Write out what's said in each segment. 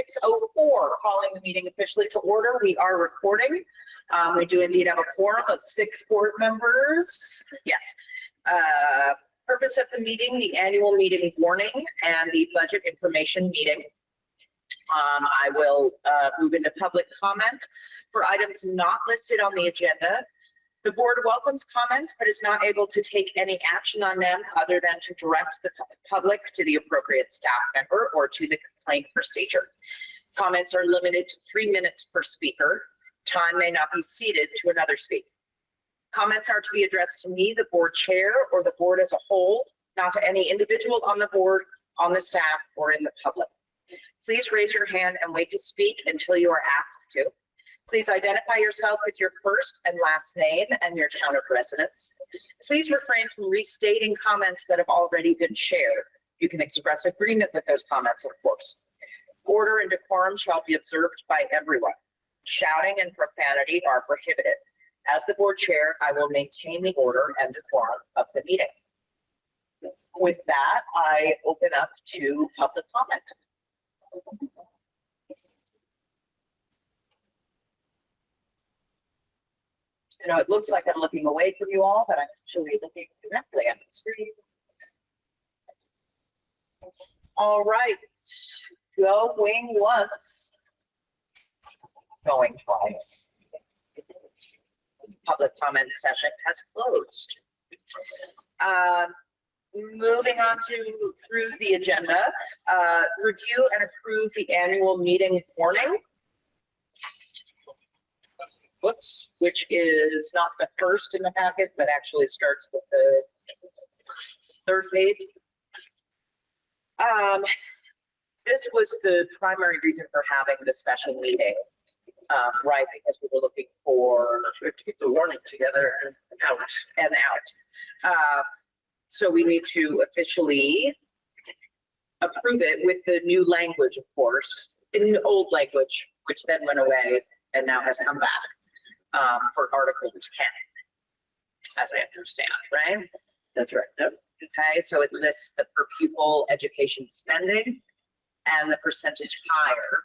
6:04, calling the meeting officially to order. We are recording. We do indeed have a quorum of 6 board members. Yes. Purpose of the meeting, the annual meeting warning and the budget information meeting. I will move into public comment for items not listed on the agenda. The board welcomes comments, but is not able to take any action on them other than to direct the public to the appropriate staff member or to the complaint procedure. Comments are limited to 3 minutes per speaker. Time may not be ceded to another speaker. Comments are to be addressed to me, the board chair, or the board as a whole, not to any individual on the board, on the staff, or in the public. Please raise your hand and wait to speak until you are asked to. Please identify yourself with your first and last name and your town of residence. Please refrain from restating comments that have already been shared. You can express agreement with those comments, of course. Order and decorum shall be observed by everyone. Shouting and profanity are prohibited. As the board chair, I will maintain the order and decorum of the meeting. With that, I open up to public comment. You know, it looks like I'm looking away from you all, but I'm actually looking directly at the screen. All right, going once, going twice. Public comment session has closed. Moving on to through the agenda, review and approve the annual meeting warning. Whoops, which is not the first in the packet, but actually starts with the third page. This was the primary reason for having the special meeting, right? Because we were looking to get the warning together and out. So we need to officially approve it with the new language, of course, in the old language, which then went away and now has come back. For Article 10, as I understand, right? That's right. Yep. Okay, so it lists the per pupil education spending and the percentage higher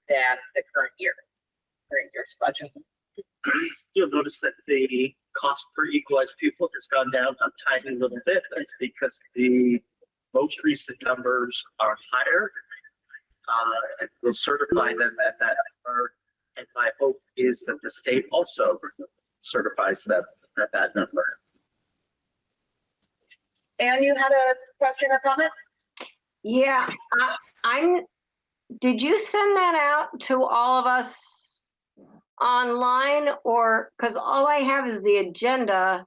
than the current year's budget. You'll notice that the cost per equalized pupil has gone down a tiny little bit. That's because the most recent numbers are higher. And we'll certify them at that number. And my hope is that the state also certifies them at that number. And you had a question or comment? Yeah, did you send that out to all of us online, or, because all I have is the agenda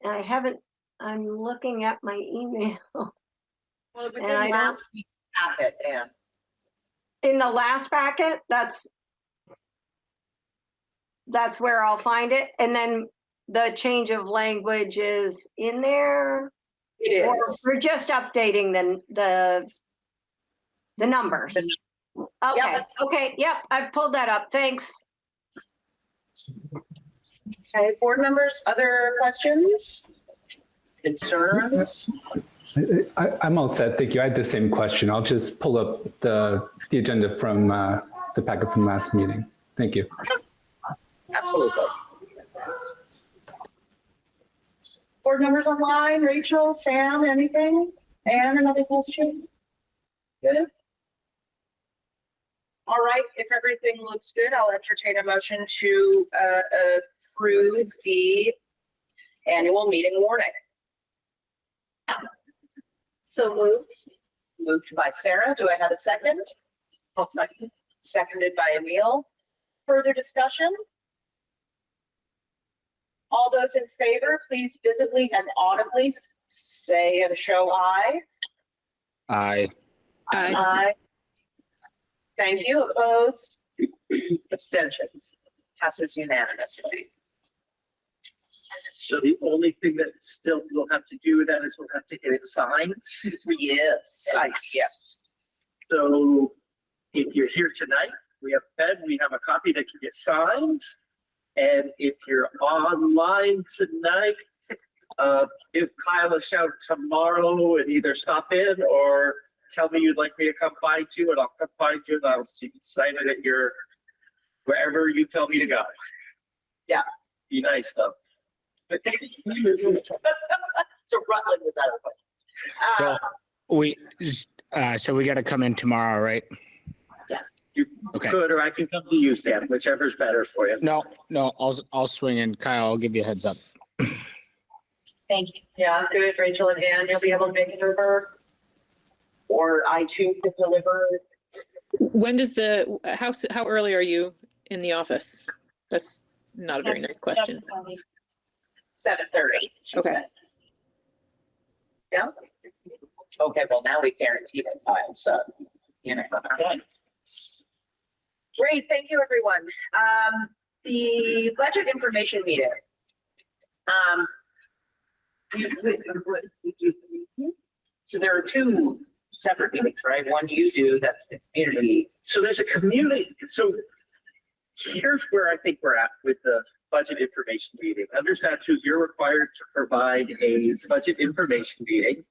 and I'm looking at my email. Well, it was in last week's packet, Anne. In the last packet, that's where I'll find it. And then the change of language is in there. It or is. we're just updating the numbers. Okay. Yep. Okay. Yep. I've pulled that up. Thanks. Okay, board members, other questions? Concerns? I'm all set, thank you. I had the same question. I'll just pull up the agenda from the packet from last meeting. Thank you. Absolutely. Board members online, Rachel, Sam, anything? Anne, another question? Good. All right, if everything looks good, I'll entertain a motion to approve the annual meeting warning. So moved. Moved by Sarah. Do I have a second? I'll second. Seconded by Emil. Further discussion? All those in favor, please visibly and audibly say and show aye. Aye. Aye. Aye. Thank you. Opposed? Abstentions? Passes unanimously. So the only thing that still we'll have to do with that is we'll have to get it signed. Yes. Yeah. So if you're here tonight, we have a copy that can get signed. And if you're online tonight, give Kyle a shout tomorrow and either stop in or tell me you'd like me to come find you and I'll come find you and I'll see excited at your, wherever you tell me to go. Yeah. Be nice though. So Rutland was out of the question. So we got to come in tomorrow, right? Yes. You Okay. could, or I can come to you, Sam, whichever's better for you. No, I'll swing in. Kyle, I'll give you a heads up. Thank you. Yeah, good. Rachel and Ann, you'll be able to make it over. Or I too could deliver. When does how early are you in the office? That's not a very nice question. 7:30. she Okay. said. Yeah. Okay, well, now we guarantee that time, so, you know. Great, thank you, everyone. The budget information meeting. So there are two separate meetings, right? One you do, that's the community. So there's a community, so here's where I think we're at with the budget information meeting. Under statute, you're required to provide a budget information meeting,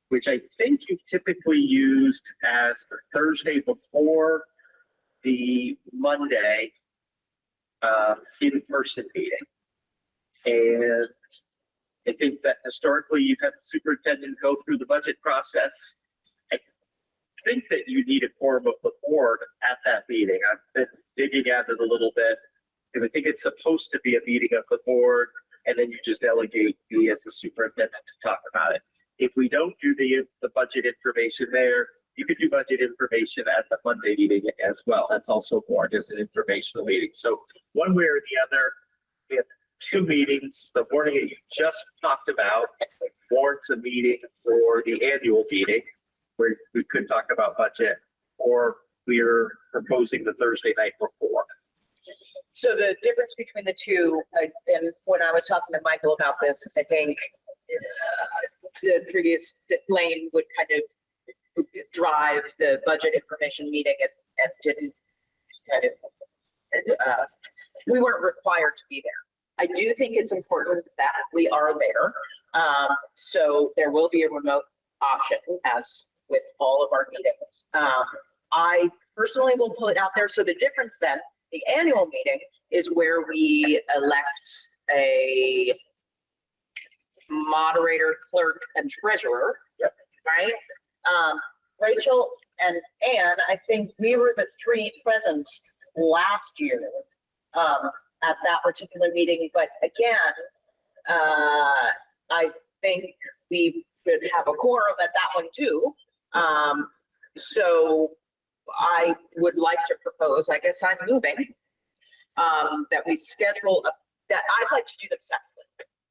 which I think you've typically used as the Thursday before the Monday in-person meeting. And I think that historically you've had the superintendent go through the budget process. I think that you need a quorum of the board at that meeting. I've been digging at it a little bit because I think it's supposed to be a meeting of the board and then you just delegate me as the superintendent to talk about it. If we don't do the budget information there, you could do budget information at the Monday meeting as well. That's also warned as an informational meeting. So one way or the other, we have two meetings. The morning that you just talked about warrants a meeting for the annual meeting where we could talk about budget, or we're proposing the Thursday night before. So the difference between the two, and when I was talking to Michael about this, I think the previous lane would kind of drive the budget information meeting and didn't kind of, we weren't required to be there. I do think it's important that we are there. So there will be a remote option as with all of our meetings. I personally will put it out there. So the difference then, the annual meeting is where we elect a moderator, clerk, and treasurer. Yep. Right? Rachel and Ann, I think we were the three present last year at that particular meeting. But again, I think we could have a quorum at that one too. So I would like to propose, I guess I'm moving, that we schedule, that I'd like to do them separately.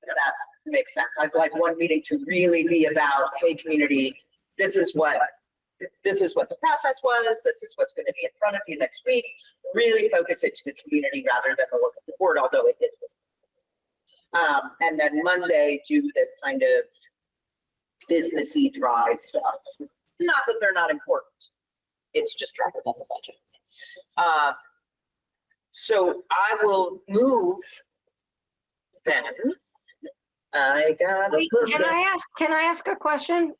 If that makes sense. I'd like one meeting to really be about, hey, community, this is what the process was. This is what's going to be in front of you next week. Really focus it to the community rather than the work of the board, although it is. And then Monday, do the kind of businessy dry stuff. Not that they're not important. It's just dropping on the budget. So I will move then. I got. Wait, can I ask a question?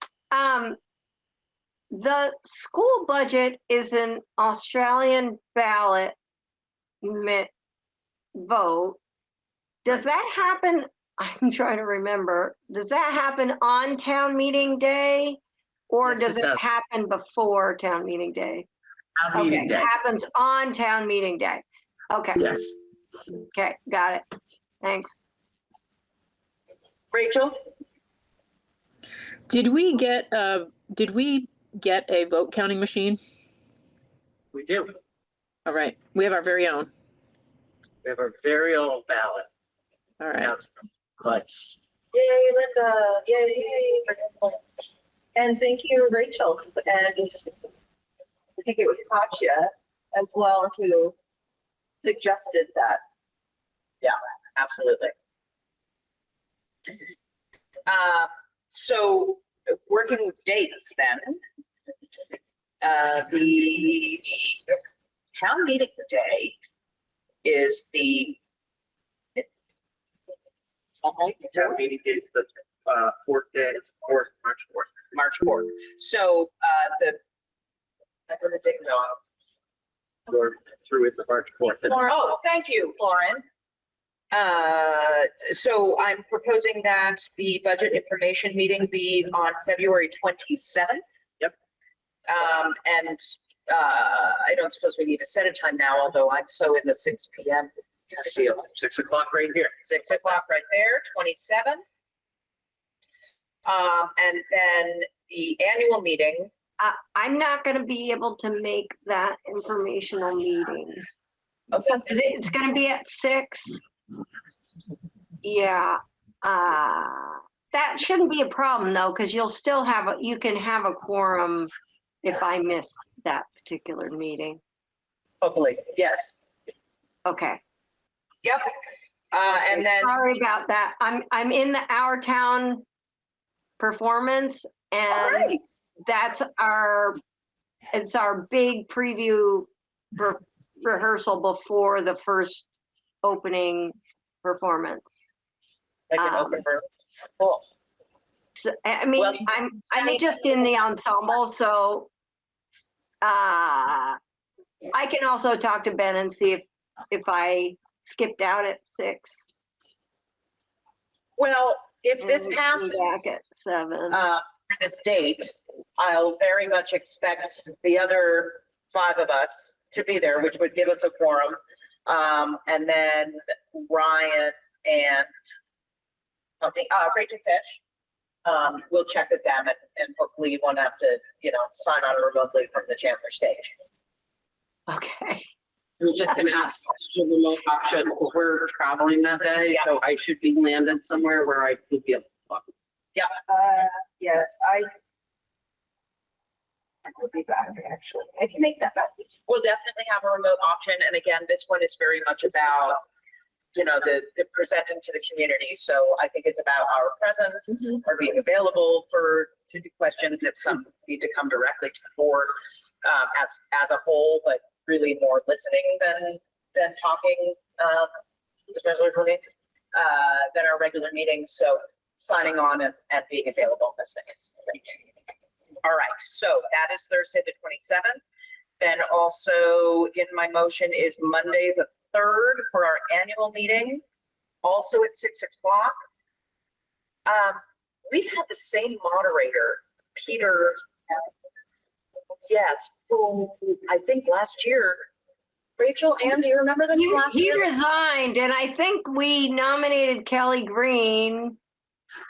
The school budget is an Australian ballot vote. Does that happen? I'm trying to remember. Does that happen on town meeting day? Or Yes, does it it does. happen before town meeting day? Town meeting Okay, day. it happens on town meeting day. Okay, Yes. okay, got it. Thanks. Rachel? Did we get a vote counting machine? We do. All right, we have our very own. We have our very own ballot. All right. Let's. Yay, Linda. Yay. And thank you, Rachel. And I think it was Katya as well who suggested that. Yeah, absolutely. So working with dates then, the town meeting day is the Town meeting is the March 4th. March 4th. So the I heard a ding dong. We're through with the March 4th. Oh, thank you, Lauren. So I'm proposing that the budget information meeting be on February 27th. Yep. And I don't suppose we need to set a time now, although I'm so in the 6 p.m. kind of deal. 6 o'clock right here. 6 o'clock right there, 27th. And then the annual meeting. I'm not gonna be able to make that informational meeting. Okay. It's gonna be at 6. Yeah, that shouldn't be a problem though, because you'll still have, you can have a quorum if I miss that particular meeting. Hopefully, yes. Okay. Yep. And then. Sorry about that. I'm in the Our Town performance All and right. that's it's our big preview rehearsal before the first opening performance. Like an open room. Cool. So, I mean, Well, I'm just in the ensemble, so I can also talk to Ben and see if I skipped out at 6. Well, if this and be passes, back at 7. for this date, I'll very much expect the other 5 of us to be there, which would give us a quorum. And then Ryan and Rachel Fish, we'll check with them and hopefully you won't have to, sign on remotely from the Chandler stage. Okay. I was just gonna ask, the remote option, we're traveling that day, Yeah. so I should be landed somewhere where I could be able to talk. Yes, I will be back, actually. I can make that back. We'll definitely have a remote option. And again, this one is very much about, the presenting to the community. So I think it's about our presence or being available to do questions if some need to come directly to the board as a whole, but really more listening than talking, especially for me, than our regular meetings. So signing on and being available and listening is great. All right, so that is Thursday, the 27th. Then also in my motion is Monday, the 3rd for our annual meeting, also at 6 o'clock. We've had the same moderator, Peter. Yes, who I think last year, Rachel, Ann, do you remember this from last He year? resigned, and I think we nominated Kelly Green.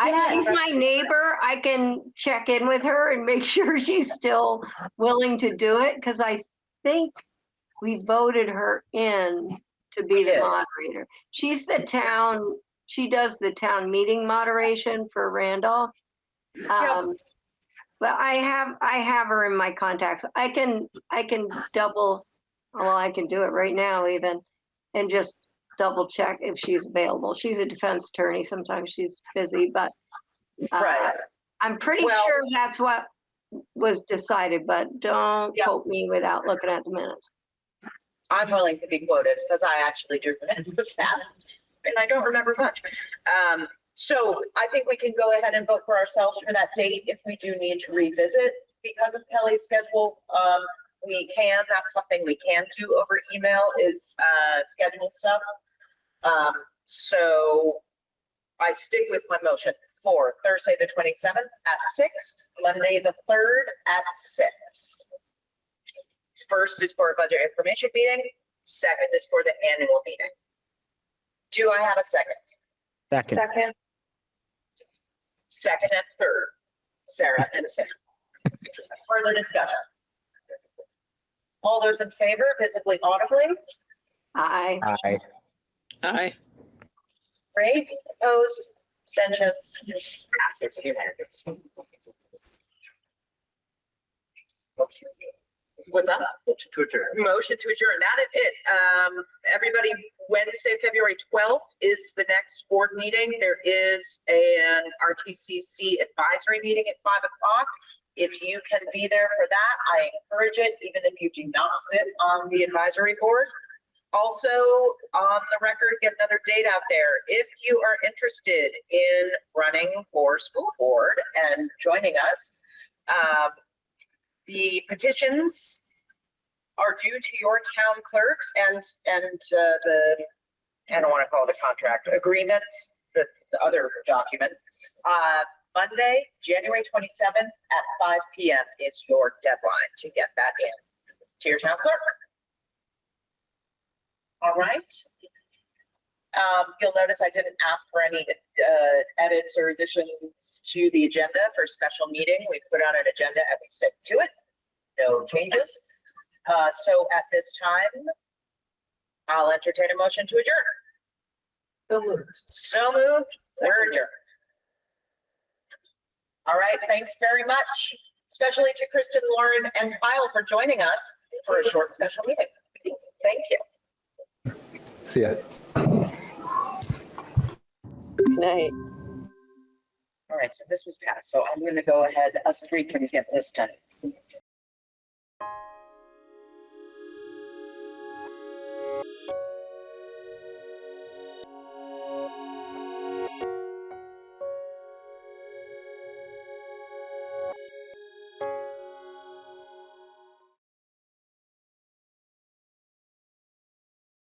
She's Yes. my neighbor. I can check in with her and make sure she's still willing to do it, because I think we voted her in to be the did. moderator. She does the town meeting moderation for Randolph. But I have her in my contacts. I can I can do it right now even, and just double check if she's available. She's a defense attorney. Sometimes she's busy, but Right. I'm pretty Well- sure that's what was decided, but don't Yeah. quote me without looking at the minutes. I'm willing to be quoted because I actually do remember that. And I don't remember much. So I think we can go ahead and vote for ourselves for that date. If we do need to revisit because of Kelly's schedule, we can. That's something we can do over email is schedule stuff. So I stick with my motion for Thursday, the 27th at 6, Monday, the 3rd at 6. First is for a budget information meeting. Second is for the annual meeting. Do I have a second? Second. Second and third. Sarah and Sarah. Further discussion. All those in favor, visibly audibly? Aye. Aye. Aye. Great. Opposed? Abstentions? Passes unanimously. What's up? Motion to adjourn. Motion to adjourn. That is it. Everybody, Wednesday, February 12th is the next board meeting. There is an RTCC advisory meeting at 5 o'clock. If you can be there for that, I encourage it, even if you do not sit on the advisory board. Also, on the record, get another date out there. If you are interested in running for school board and joining us, the petitions are due to your town clerks and the, I don't want to call it a contract, agreement, the other document. Monday, January 27th at 5 p.m. is your deadline to get that in to your town clerk. All right. You'll notice I didn't ask for any edits or additions to the agenda for a special meeting. We put on an agenda and we stick to it. No changes. So at this time, I'll entertain a motion to adjourn. So moved. So moved. We're adjourned. All right. Thanks very much, especially to Kristen, Lauren, and Kyle for joining us for a short special meeting. Thank you. See ya. Good night. All right, so this was passed, so I'm going to go ahead, us three can get this done